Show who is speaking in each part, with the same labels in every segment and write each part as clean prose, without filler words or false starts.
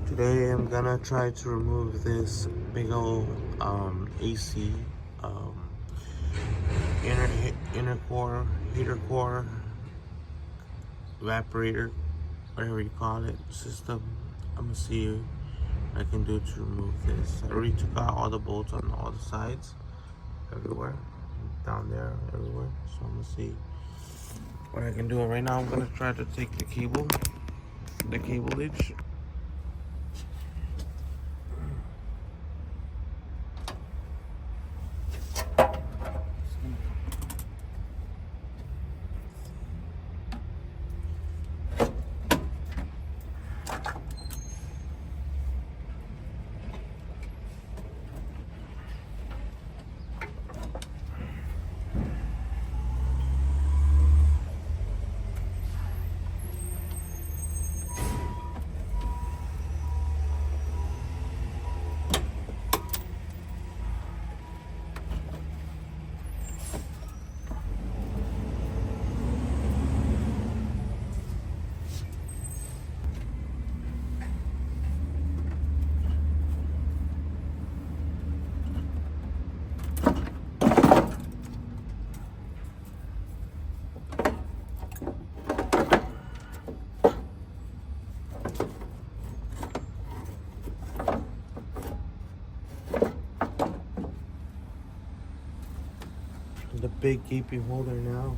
Speaker 1: Today I'm gonna try to remove this big old AC inner core, heater core, evaporator, whatever you call it, system. I'm gonna see what I can do to remove this. I already took out all the bolts on all the sides, everywhere, down there, everywhere. So I'm gonna see what I can do. Right now I'm gonna try to take the cableage. The big gaping holder now.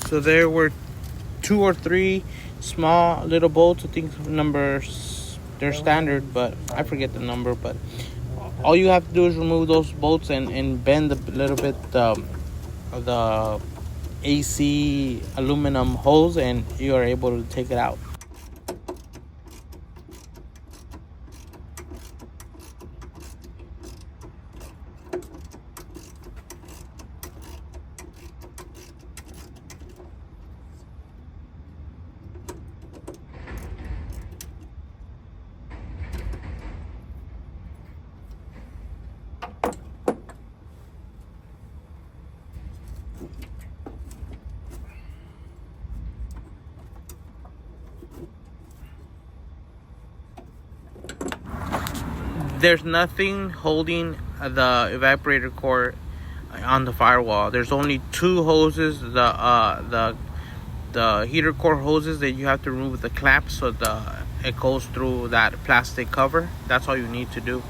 Speaker 1: So there were 2 or 3 small little bolts. I think numbers, they're standard, but I forget the number. But all you have to do is remove those bolts and bend a little bit of the AC aluminum hose, and you are able to take it out. There's nothing holding the evaporator core on the firewall. There's only 2 hoses, the heater core hoses that you have to remove the clamp so it goes through that plastic cover. That's all you need to do.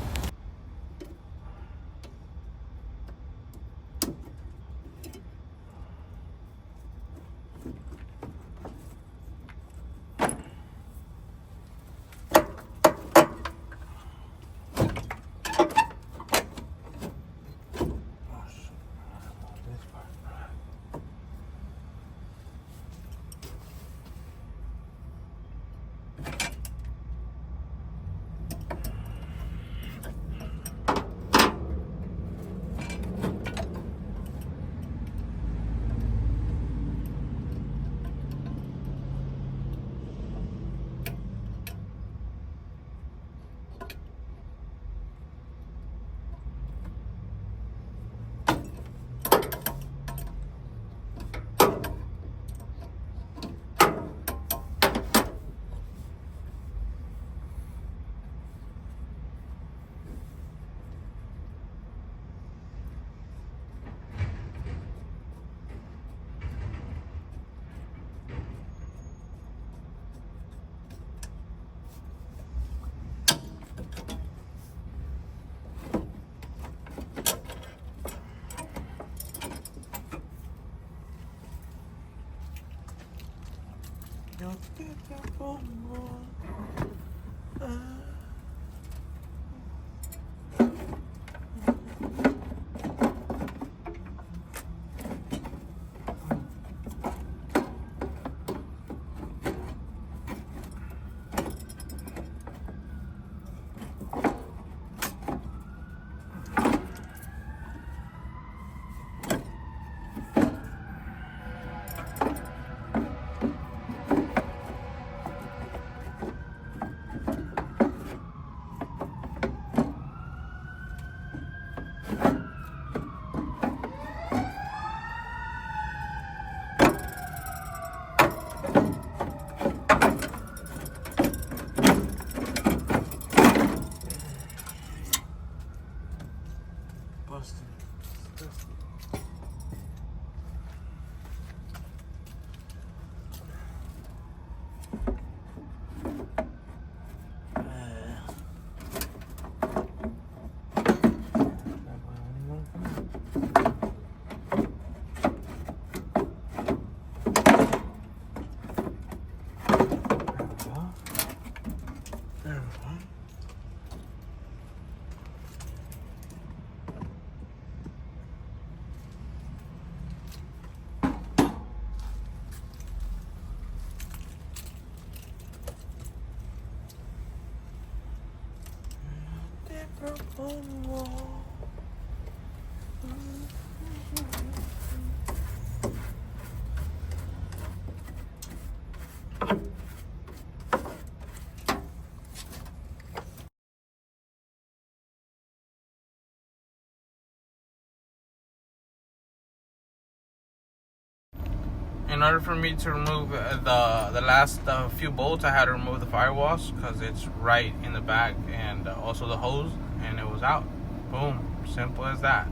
Speaker 1: In order for me to remove the last few bolts, I had to remove the firewalls because it's right in the back, and also the hose, and it was out. Boom, simple as that.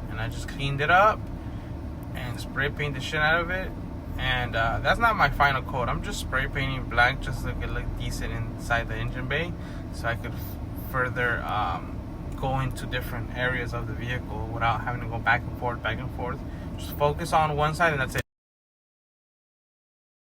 Speaker 1: And I just cleaned it up and spray painted the shit out of it. And that's not my final coat. I'm just spray painting black just so it could look decent inside the engine bay, so I could further go into different areas of the vehicle without having to go back and forth. Just focus on one side and that's it.